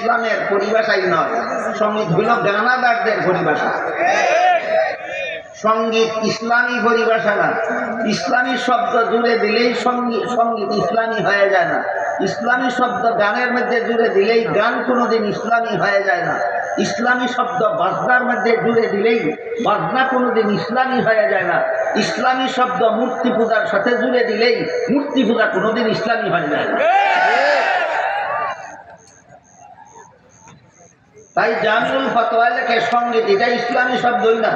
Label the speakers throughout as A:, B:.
A: ইসলামের পরিভাষাই নয়, সঙ্গীত হইল গানাদারদের পরিভাষা। সঙ্গীত ইসলামী পরিভাষা না। ইসলামী শব্দ জুড়ে দিলেই সঙ্গীত ইসলামী হয়ে যায় না। ইসলামী শব্দ গানের মধ্যে জুড়ে দিলেই গান কোনোদিন ইসলামী হয়ে যায় না। ইসলামী শব্দ বাজনার মধ্যে জুড়ে দিলেই বাজনা কোনোদিন ইসলামী হয়ে যায় না। ইসলামী শব্দ মূর্তি পূজার সাথে জুড়ে দিলেই মূর্তি পূজা কোনোদিন ইসলামী হয়ে যায় না। তাই জামিউল ফতোয়া লেখে সঙ্গীত এটা ইসলামী শব্দই না।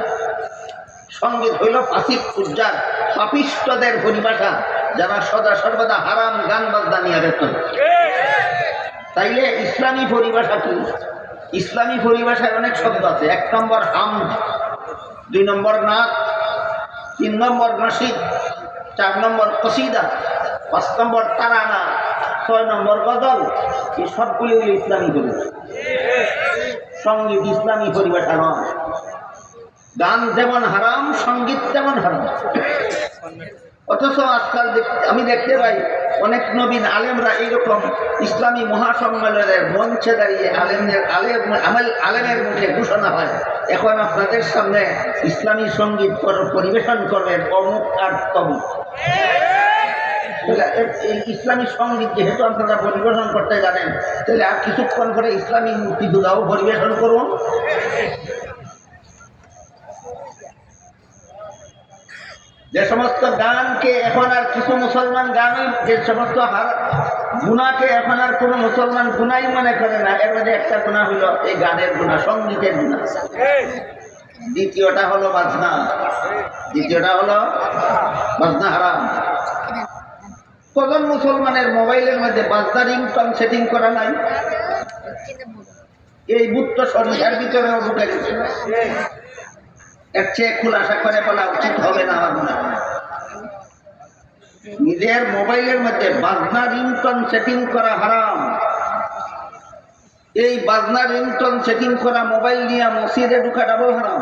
A: সঙ্গীত হইল ফাসিক ফুজ্জার পাপিষ্টদের পরিভাষা, যারা সদা সর্বদা হারাম গান বাজনা নিয়ে ব্যস্ত। তাইলে ইসলামী পরিভাষা কি? ইসলামী পরিভাষায় অনেক শব্দ আছে। 1 নম্বর হামদ, 2 নম্বর নাত, 3 নম্বর নশিদ, 4 নম্বর কসিদা, 5 নম্বর তারানা, 6 নম্বর গজল। এই সবগুলি হইল ইসলামী পরিভাষা। সঙ্গীত ইসলামী পরিভাষা নয়। গান যেমন হারাম, সঙ্গীত তেমন হারাম। অথচ আজকাল আমি দেখতে পাই অনেক নবীন আলেমরা এইরকম ইসলামী মহাসম্মেলনের মঞ্চে দাঁড়িয়ে আলেমের মুখে ঘোষণা হয়, এখন আপনাদের সামনে ইসলামী সঙ্গীত পরিবেশন করবেন অমুক আর তমুক। এই ইসলামী সঙ্গীত যেহেতু আপনারা পরিবেশন করতে জানেন, তাহলে আর কিছুক্ষণ করে ইসলামী মূর্তি পূজাও পরিবেশন করুন। যে সমস্ত গানকে এখন আর কিছু মুসলমান গান, যে সমস্ত গুণাকে এখন আর কোনো মুসলমান গুণাই মনে করে না, এর মধ্যে একটা গুণা হইল এই গানের গুণা, সঙ্গীতের গুণা। দ্বিতীয়টা হলো বাজনা। দ্বিতীয়টা হলো বাজনা হারাম। কজন মুসলমানের মোবাইলের মধ্যে বাজনা রিংটন সেটিং করা নাই? এই বুদ্ধ শরীরের ভিতরেও ঢুকে গেছে। এর চেয়ে খুলাসা করে বলা উচিত হবে না আমার মনে হয়। নিজের মোবাইলের মধ্যে বাজনা রিংটন সেটিং করা হারাম। এই বাজনা রিংটন সেটিং করা মোবাইল নিয়ে মসজিদে ঢুকা ডাবল হারাম।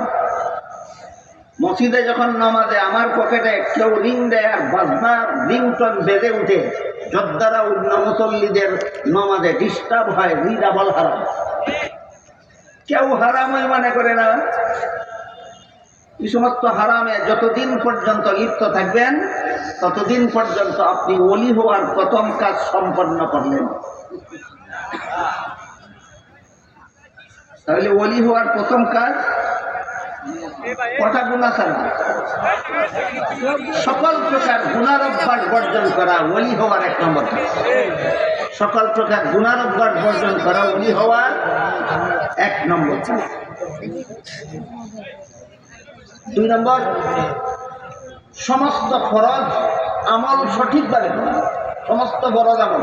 A: মসজিদে যখন নামাজে আমার পকেটে কেউ রিং দেয় আর বাজনা রিংটন বেজে উঠে, যদ্বারা অন্য মুসল্লিদের নামাজে ডিস্টার্ব হয়, ডাবল হারাম। কেউ হারামই মনে করে না। এই সমস্ত হারামে যতদিন পর্যন্ত লিপ্ত থাকবেন, ততদিন পর্যন্ত আপনি ওলি হওয়ার প্রথম কাজ সম্পন্ন করলেন। তাহলে ওলি হওয়ার প্রথম কাজ কটা গুনাহ ছাড়া? সকল প্রকার গুনার অভ্যাস বর্জন করা ওলি হওয়ার 1 নম্বর কাজ। সকল প্রকার গুনার অভ্যাস বর্জন করা ওলি হওয়ার 1 নম্বর কাজ। 2 নম্বর, সমস্ত ফরজ আমল সঠিকভাবে করা। সমস্ত ফরজ আমল